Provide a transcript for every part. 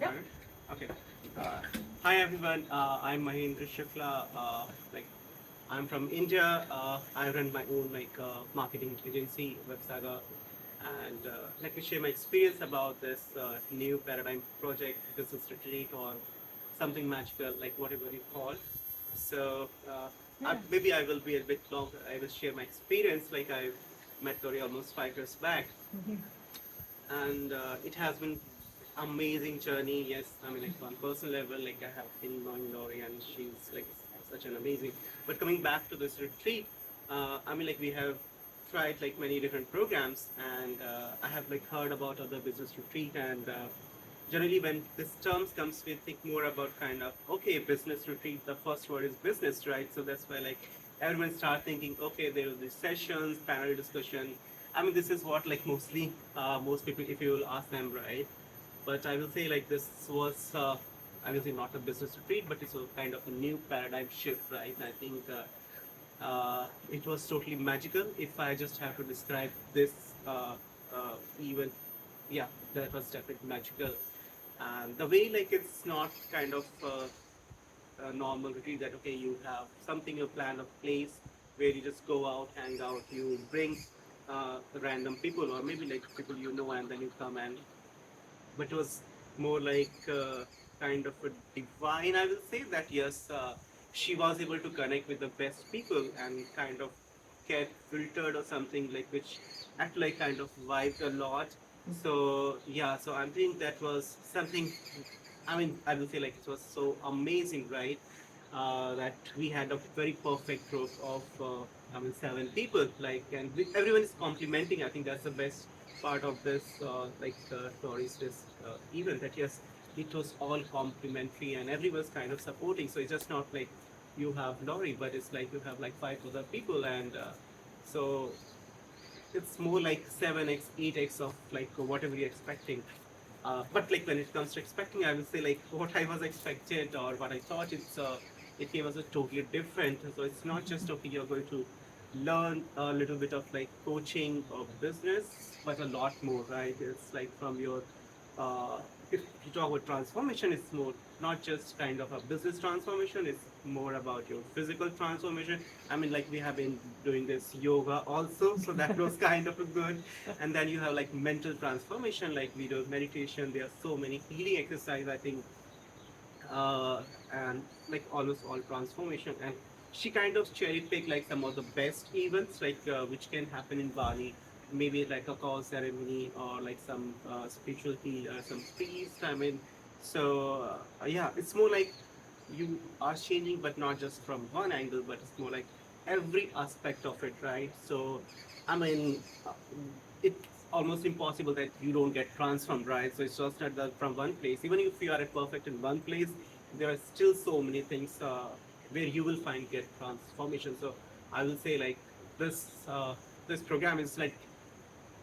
Yeah. Okay. Uh, Hi everyone. I'm Mahendra. Like I'm from India. I run my own marketing agency, Websaga, and let me share my experience about this new paradigm project, business retreat, or something magical, like whatever you call. So maybe I will be a bit long. I will share my experience. Like I met Tori almost 5 years back, and it has been amazing journey. Yes, I mean, like on personal level, like I have been knowing Lori, and she's like such an amazing. But coming back to this retreat, I mean, like we have tried like many different programs, and I have like heard about other business retreat, and generally when this terms comes, we think more about kind of okay, business retreat. The first word is business, right? So that's why like everyone start thinking, okay, there will be sessions, panel discussion. I mean, this is what like mostly most people, if you will ask them, right? But I will say like this was, I will say not a business retreat, but it's a kind of a new paradigm shift, right? I think it was totally magical. If I just have to describe this event, yeah, that was definitely magical. And the way like it's not kind of a normal retreat that okay, you have something you plan a place where you just go out, hang out, you bring random people or maybe like people you know, and then you come and but it was more like kind of a divine, I will say that yes, she was able to connect with the best people and kind of get filtered or something like which act like kind of vibed a lot. So yeah, so I think that was something. I mean, I will say like it was so amazing, right? That we had a very perfect group of, I mean, 7 people. Like, and everyone is complimenting. I think that's the best part of this, stories, this event. That yes, it was all complimentary, and everyone's kind of supporting. So it's just not like you have Lori, but it's like you have like 5 other people, and so it's more like 7x, 8x of like whatever you're expecting. But like when it comes to expecting, I will say like what I was expected or what I thought it came as a totally different. So it's not just okay, you're going to learn a little bit of like coaching or business, but a lot more, right? It's like from your if you talk about transformation, it's more not just kind of a business transformation, it's more about your physical transformation. I mean, like we have been doing this yoga also, so that was kind of a good. And then you have like mental transformation, like we do meditation. There are so many healing exercises, I think, and like almost all transformation. And she kind of cherry picked like some of the best events, like which can happen in Bali. Maybe like a call ceremony or like some spiritual healer, some priest. I mean, so yeah, it's more like you are changing, but not just from one angle, but it's more like every aspect of it, right? So, I mean, it's almost impossible that you don't get transformed, right? So it's just not that from one place. Even if you are at perfect in one place, there are still so many things where you will find get transformation. So I will say like this this program is like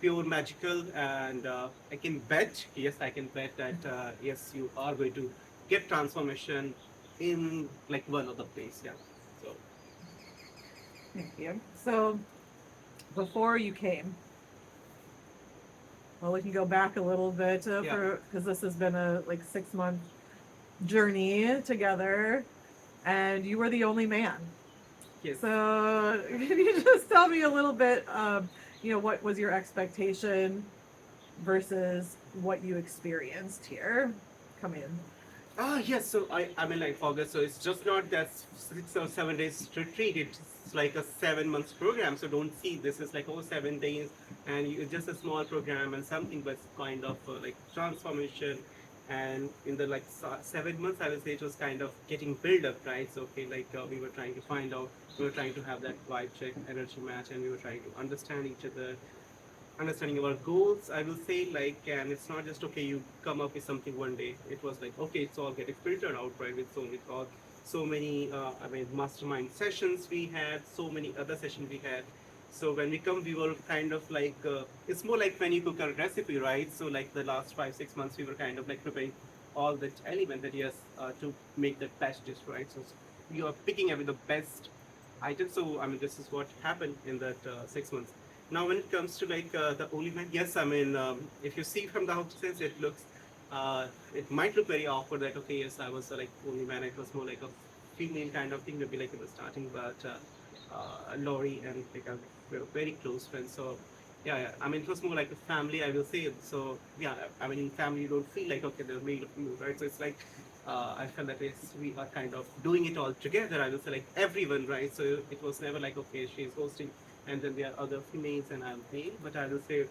pure magical, and I can bet, yes, I can bet that yes, you are going to get transformation in like one other place. Yeah. So Thank you. So before you came, well, we can go back a little bit yeah. for because this has been a like 6 month journey together, and you were the only man. Yes. So can you just tell me a little bit, what was your expectation versus what you experienced here? Come in. Ah, yes. So I mean, like August. So it's just not that 6 or 7 days retreat. It's like a 7 months program. So don't see this is like 7 days, and you, just a small program and something, but it's kind of like transformation. And in the like 7 months, I would say it was kind of getting build up, right? So okay, like we were trying to find out, we were trying to have that vibe check, energy match, and we were trying to understand each other, understanding our goals, I will say, like, and it's not just okay, you come up with something one day. It was like, okay, it's all getting filtered out, right? With so many thoughts, so many, I mean, mastermind sessions we had, so many other sessions we had. So when we come, we were kind of like, it's more like when you cook a recipe, right? So like the last 5 6 months, we were kind of like preparing all the element that yes, to make that batch dish, right? So you are picking every the best item. So I mean, this is what happened in that 6 months. Now, when it comes to like the only man, yes, I mean, if you see from the outside, it looks it might look very awkward, like, okay, yes, I was like only man, it was more like a female kind of thing, maybe like in the starting, but Laurie and like we were very close friends. So yeah, I mean, it was more like a family, I will say. So yeah, I mean, in family, you don't feel like, okay, they're male or female, right? So it's like, I felt that yes, we are kind of doing it all together. I will say like everyone, right? So it was never like, okay, she's hosting and then there are other females and I'm male, but I will say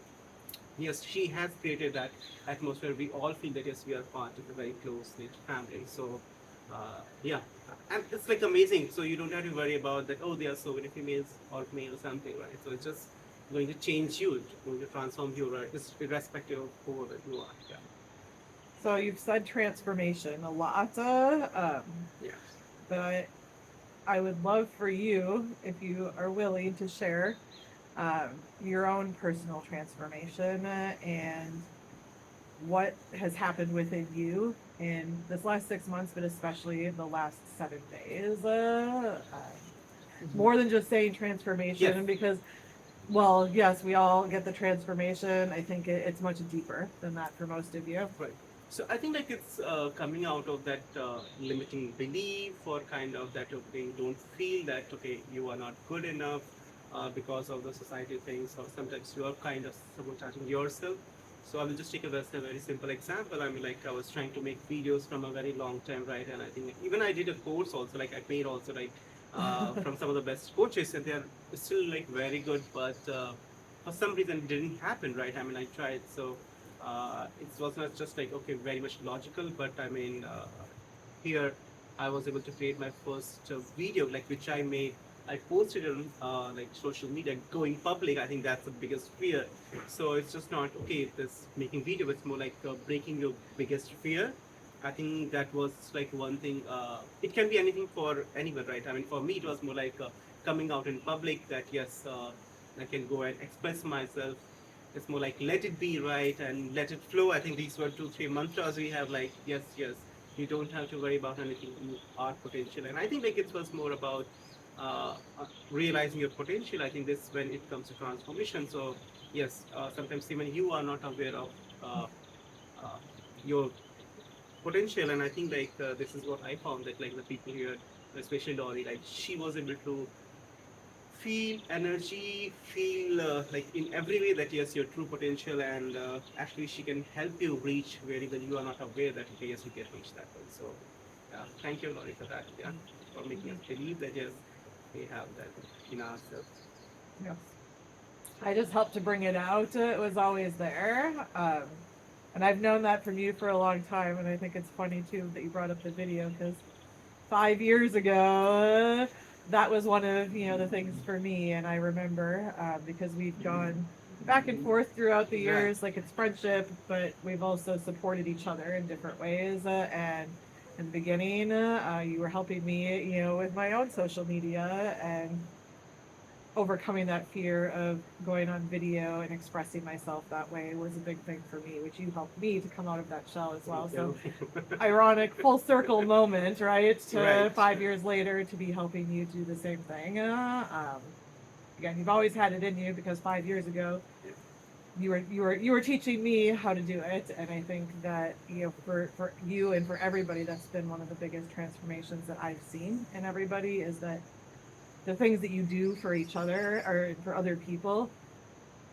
yes, she has created that atmosphere. We all feel that yes, we are part of a very close knit family. So, yeah, and it's like amazing. So you don't have to worry about that. Oh, there are so many females or male or something, right? So it's just going to change you, it's going to transform you, right? Just irrespective of who that you are. Yeah. So you've said transformation a lot, Yeah. but I would love for you, if you are willing, to share your own personal transformation and what has happened within you in this last 6 months, but especially the last 7 days. More than just saying transformation, Yes. because, well, yes, we all get the transformation. I think it's much deeper than that for most of you. Right. So I think like it's coming out of that limiting belief or kind of that, okay, you don't feel that, okay, you are not good enough because of the society things, or sometimes you are kind of sabotaging yourself. So I will just take a very simple example. I mean, like I was trying to make videos from a very long time, right? And I think even I did a course also, like I paid also like from some of the best coaches, and they are still like very good, but for some reason it didn't happen, right? I mean, I tried. So it was not just like, okay, very much logical, but I mean, here I was able to create my first video, like which I made. I posted it on like social media, going public. I think that's the biggest fear. So it's just not okay. This making video, it's more like breaking your biggest fear. I think that was like one thing. It can be anything for anyone, right? I mean, for me, it was more like coming out in public. That yes, I can go and express myself. It's more like let it be, right, and let it flow. I think these were two, three mantras we have. Like yes, yes, you don't have to worry about anything. You are potential, and I think like it was more about realizing your potential. I think this when it comes to transformation. So yes, sometimes even you are not aware of uh, uh, your potential, and I think like this is what I found that like the people here, especially Dory, like she was able to feel energy, feel like in every way that yes, your true potential, and actually she can help you reach where even you are not aware that okay, yes, you can reach that one. So, thank you, Laurie, for that. Yeah, for making us believe that yes, we have that in ourselves. Yes. I just helped to bring it out. It was always there. And I've known that from you for a long time. And I think it's funny, too, that you brought up the video because 5 years ago, that was one of, the things for me. And I remember because we've gone back and forth throughout the Right. years, like it's friendship, but we've also supported each other in different ways. And in the beginning, you were helping me, with my own social media and overcoming that fear of going on video and expressing myself that way was a big thing for me, which you helped me to come out of that shell as well. So ironic full circle moment, right? To Right. 5 years later to be helping you do the same thing. Again, you've always had it in you because 5 years ago you were teaching me how to do it, and I think that for you and for everybody, that's been one of the biggest transformations that I've seen in everybody is that the things that you do for each other or for other people,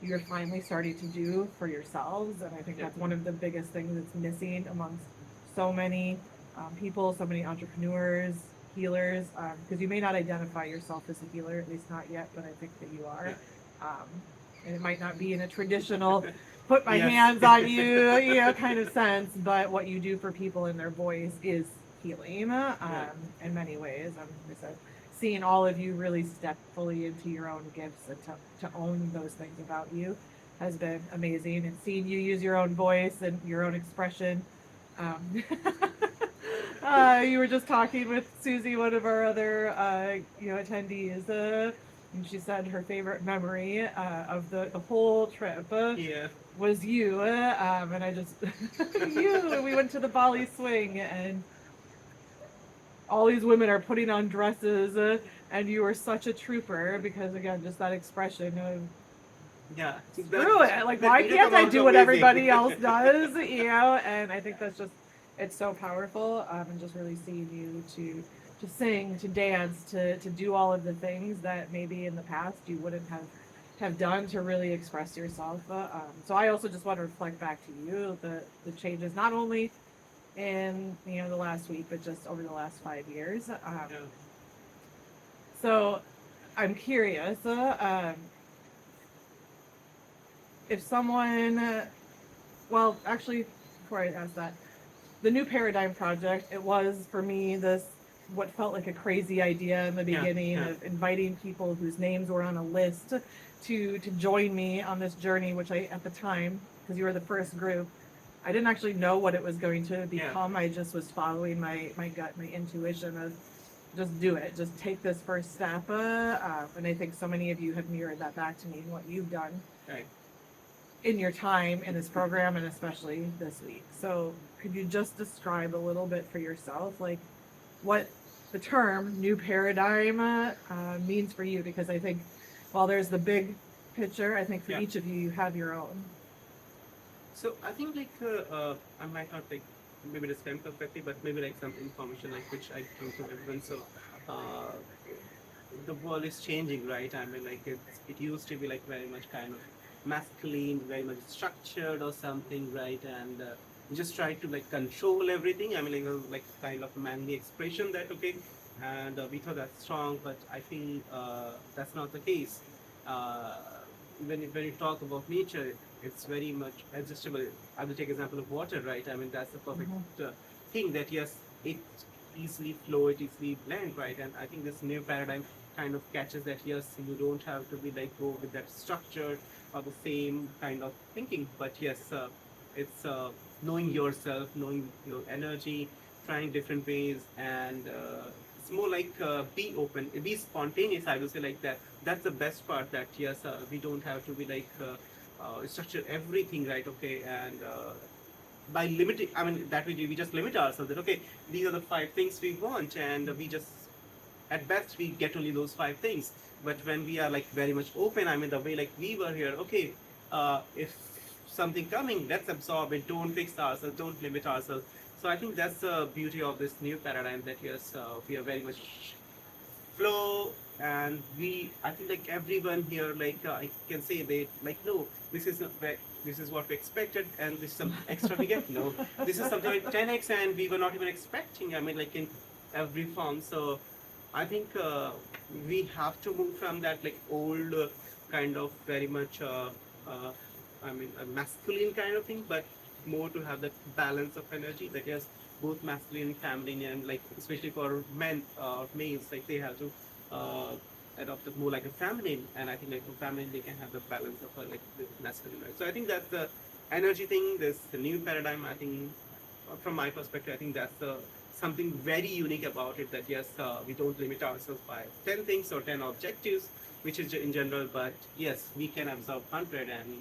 you're finally starting to do for yourselves. And I think that's one of the biggest things that's missing amongst so many people, so many entrepreneurs, healers, because you may not identify yourself as a healer, at least not yet, but I think that you are. Um, and it might not be in a traditional put my Yes. hands on you, kind of sense, but what you do for people in their voice is healing in many ways. Like I said, seeing all of you really step fully into your own gifts and to own those things about you has been amazing. And seeing you use your own voice and your own expression. You were just talking with Susie, one of our other attendees, and she said her favorite memory of the whole trip Yeah. was you. And I just you. We went to the Bali swing and all these women are putting on dresses and you were such a trooper because again just that expression of Yeah. Screw it. Like, That why video can't I was do what amazing. everybody else does? And I think that's just, it's so powerful. And just really seeing you to sing, to dance, to do all of the things that maybe in the past you wouldn't have done to really express yourself. So I also just want to reflect back to you the changes, not only in the last week, but just over the last 5 years. Yeah. So I'm curious. If someone, well, actually, before I ask that, the New Paradigm Project, it was for me this what felt like a crazy idea in the Yeah, beginning yeah. of inviting people whose names were on a list to join me on this journey, which I at the time, because you were the first group, I didn't actually know what it was going to become. I just was following my gut, my intuition of just do it, just take this first step. And I think so many of you have mirrored that back to me in what you've done Right. in your time in this program, and especially this week. So could you just describe a little bit for yourself, like what the term new paradigm means for you? Because I think while there's the big picture, I think for Yeah. each of you, you have your own. So I think like I might not like maybe describe perfectly, but maybe like some information like which I give to everyone. So uh, the world is changing, right? I mean, like it used to be like very much kind of masculine, very much structured or something, right? And we just try to like control everything. I mean, like kind of a manly expression that okay, and we thought that's strong, but I feel that's not the case. Uh, when you talk about nature, it's very much adjustable. I will take example of water, right? I mean, that's the perfect thing that yes, it easily flow, it easily blend, right? And I think this new paradigm kind of catches that yes, you don't have to be like go with that structure or the same kind of thinking, but yes, it's knowing yourself, knowing your energy, trying different ways, and it's more like be open, be spontaneous. I will say like that. That's the best part. That yes, we don't have to be like structure everything, right? Okay, and by limiting, I mean that we just limit ourselves. That okay, these are the five things we want, and we just at best we get only those five things. But when we are like very much open, I mean the way like we were here, okay, if something coming, let's absorb it, don't fix ourselves, don't limit ourselves. So I think that's the beauty of this new paradigm, that yes, we are very much flow, and we I think like everyone here like I can say they like no, this is not this is what we expected, and this is some extra we get. No, this is something like 10x, and we were not even expecting, I mean like in every form. So I think we have to move from that like old kind of very much uh, I mean a masculine kind of thing, but more to have that balance of energy, that yes, both masculine, feminine, and like especially for men males, like they have to uh, adopt it more like a feminine, and I think like for feminine they can have the balance of like the masculine, right? So I think that's the energy thing. This the new paradigm. I think from my perspective, I think that's the something very unique about it. That yes, we don't limit ourselves by 10 things or 10 objectives, which is in general, but yes, we can absorb 100, and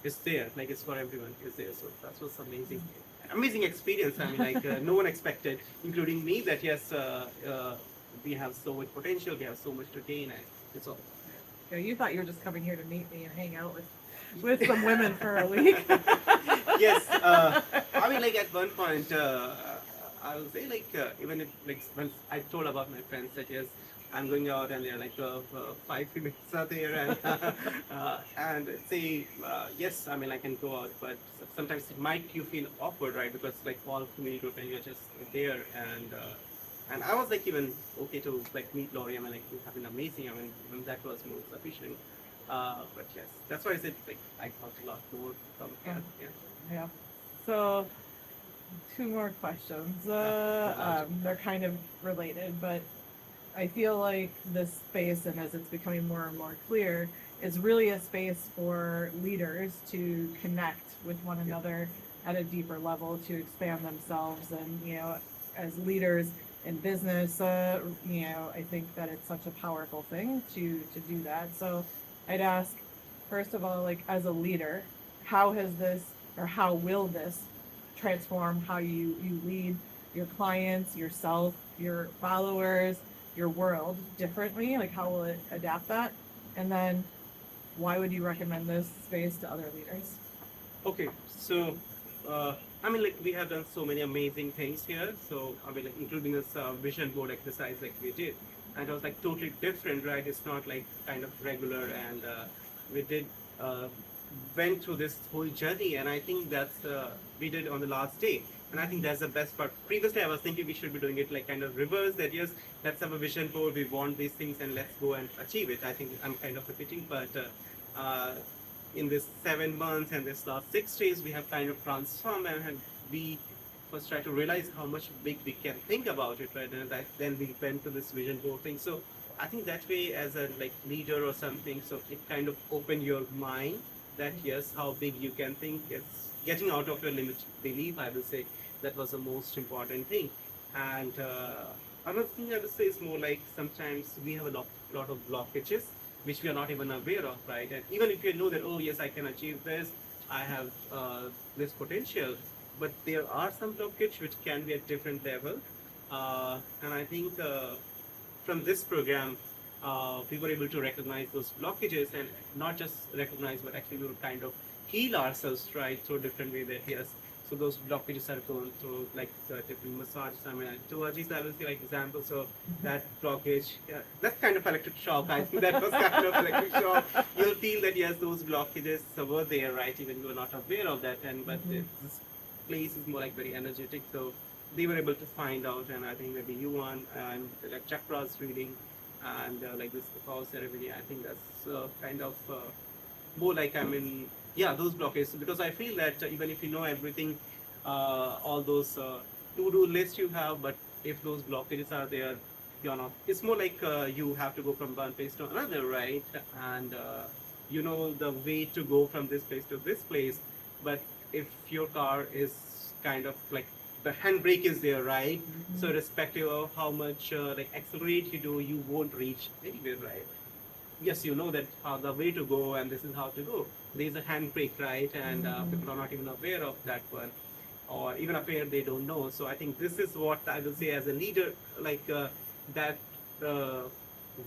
it's there, like it's for everyone. It's there. So that was amazing. Amazing experience. I mean, like no one expected, including me, that yes, we have so much potential, we have so much to gain, and it's all. You thought you were just coming here to meet me and hang out with some women for a week. Yes, I mean, like at one point, I will say like even if like when I told about my friends that yes, I'm going out, and they're like 5 females are there, and say yes, I mean I can go out, but sometimes it might you feel awkward, right? Because like all female group and you're just there, and I was like even okay to like meet Laurie. I mean like you have been amazing. I mean even that was more sufficient. But yes, that's why I said like I got a lot more from here. Yeah. Yeah. So, two more questions. They're kind of related, but I feel like this space, and as it's becoming more and more clear, is really a space for leaders to connect with one another at a deeper level, to expand themselves, and as leaders in business, I think that it's such a powerful thing to do that. So, I'd ask, first of all, like as a leader, how has this, or how will this transform how you lead your clients, yourself, your followers, your world differently? Like how will it adapt that? And then why would you recommend this space to other leaders? Okay, so like we have done so many amazing things here. So like including this vision board exercise like we did, and it was like totally different, right? It's not like kind of regular, and we did uh, went through this whole journey, and I think that's we did on the last day. And I think that's the best part. Previously, I was thinking we should be doing it like kind of reverse. That yes, let's have a vision board. We want these things, and let's go and achieve it. I think I'm kind of repeating, but in this 7 months and this last 6 days, we have kind of transformed, and we first try to realize how much big we can think about it, right? And then we went to this vision board thing. So I think that way, as a like leader or something, so it kind of opened your mind that yes, how big you can think. It's getting out of your limit belief. I will say that was the most important thing. And another thing I would say is more like sometimes we have a lot of blockages which we are not even aware of, right? And even if you know that, oh yes, I can achieve this, I have this potential, but there are some blockages which can be at different level. And I think from this program, we were able to recognize those blockages, and not just recognize, but actually we would kind of heal ourselves, right, through different way that yes. So those blockages are going through like different massages. I mean, to Ajit, I will see like examples of that blockage. Yeah, that's kind of electric shock. I think that was kind of electric shock. You'll feel that yes, those blockages were there, right? Even you were not aware of that, and but this place is more like very energetic. So they were able to find out, and I think maybe you won, and like chakras reading, and like this call ceremony. I think that's kind of more like yeah, those blockages, because I feel that even if you know everything, all those to-do list you have, but if those blockages are there, you're not. It's more like you have to go from one place to another, right? And you know the way to go from this place to this place, but if your car is kind of like the handbrake is there, right? So irrespective of how much like accelerate you do, you won't reach anywhere, right? Yes, you know that the way to go, and this is how to go. There's a handbrake, right? And people are not even aware of that one, or even aware they don't know. So I think this is what I will say as a leader, like that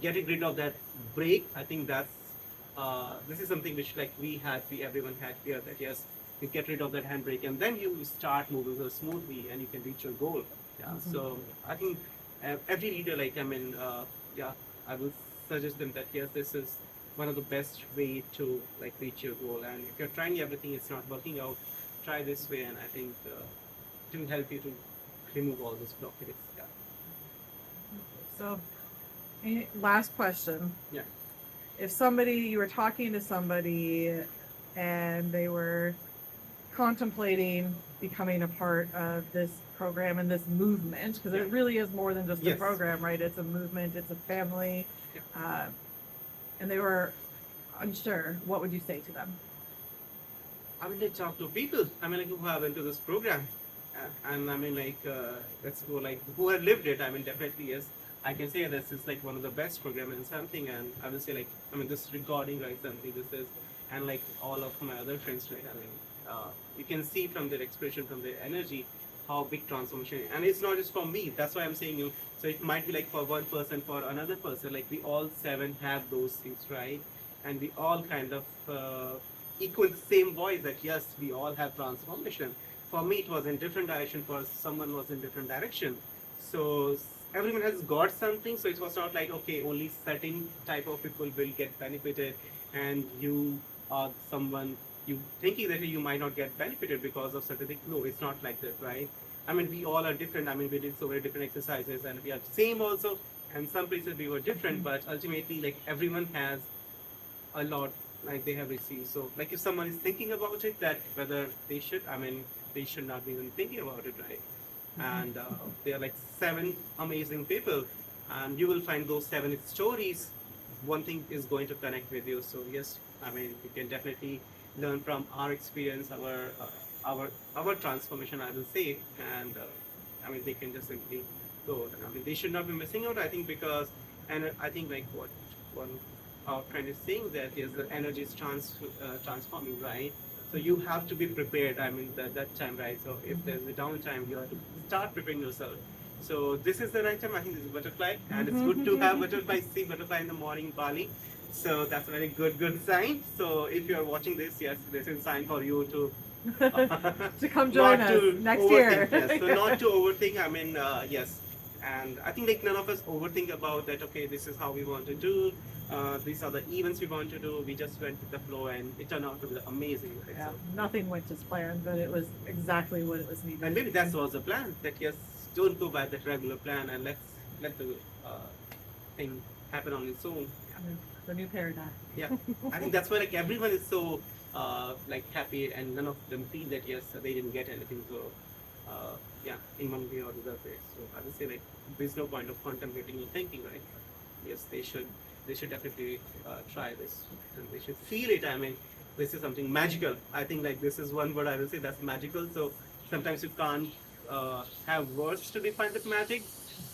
getting rid of that brake. I think that's this is something which like we everyone had here, that yes, you get rid of that handbrake, and then you start moving so smoothly, and you can reach your goal. Yeah. So I think every leader, like yeah, I will suggest them that yes, this is one of the best way to like reach your goal. And if you're trying everything, it's not working out, try this way, and I think it will help you to remove all those blockages. Yeah. So, last question. Yeah. If you were talking to somebody and they were contemplating becoming a part of this program and this movement, because it really is more than just a program, right? It's a movement, it's a family. And they were unsure, what would you say to them? I mean, let's talk to people. I mean, like who have into this program, and I mean, like let's go like who have lived it. I mean, definitely yes. I can say this is like one of the best program and something, and I will say like I mean this recording right something this is, and like all of my other friends, right? I mean, you can see from their expression, from their energy, how big transformation. And it's not just for me. That's why I'm saying you. So it might be like for one person, for another person. Like we all 7 have those things, right? And we all kind of equal the same voice that yes, we all have transformation. For me, it was in different direction. For someone was in different direction. So everyone has got something. So it was not like okay, only certain type of people will get benefited, and you are someone you thinking that you might not get benefited because of certain things. No, it's not like that, right? I mean, we all are different. I mean, we did so many different exercises, and we are same also. And some places we were different, but ultimately, like everyone has a lot like they have received. So, like if someone is thinking about it, that whether they should, I mean, they should not be even thinking about it, right? And they are like 7 amazing people, and you will find those 7 stories. One thing is going to connect with you. So yes, I mean, you can definitely learn from our experience, our transformation, I will say, and I mean they can just simply go. I mean they should not be missing out. I think because, and I think like what one our friend is saying that is the energy is transforming, right? So you have to be prepared. I mean that time, right? So if there's a downtime, you have to start preparing yourself. So this is the right time. I think this is butterfly, and it's good to have butterfly. See butterfly in the morning, Bali. So that's a very good sign. So if you are watching this, yes, this is a sign for you to To come join not us to next year. overthink. Yes, so not to overthink. I mean, yes, and I think like none of us overthink about that. Okay, this is how we want to do. These are the events we want to do. We just went with the flow, and it turned out to be amazing. Right? Yeah, So, nothing went as planned, but it was exactly what it was needed. and maybe that was the plan. That yes, don't go by that regular plan, and let's let the thing happen on its own. The new paradigm. Yeah, I think that's why like everyone is so like happy, and none of them feel that yes they didn't get anything. So yeah, in one way or the other way. So I would say like there's no point of contemplating or thinking, right? Yes, they should definitely try this, and they should feel it. I mean, this is something magical. I think like this is one word I will say that's magical. So sometimes you can't have words to define that magic.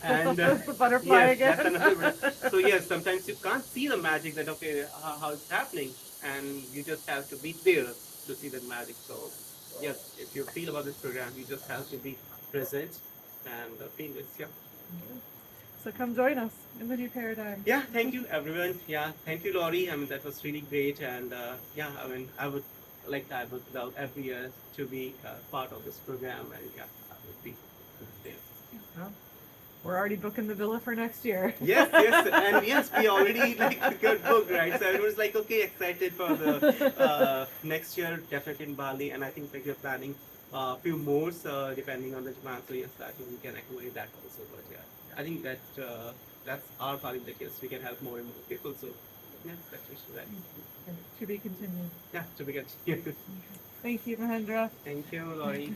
And Butterfly yes, again. that's another word. So yes, sometimes you can't see the magic that okay how it's happening, and you just have to be there to see that magic. So yes, if you feel about this program, you just have to be present and feel this. Yeah. So come join us in the new paradigm. Yeah. Thank you, everyone. Yeah. Thank you, Laurie. I mean that was really great, and yeah, I mean I would love every year to be part of this program, and yeah, I would be there. Well, we're already booking the villa for next year. Yes, yes, and yes, we already like secured book, right? So everyone's like, okay, excited for the next year, definitely in Bali, and I think like we're planning a few more, depending on the demand. So yes, I think we can accommodate that also. But yeah, I think that that's our part in that yes, we can help more and more people. So yeah, that's just that. To be continued. Yeah, to be continued. Thank you, Mahendra. Thank you, Laurie.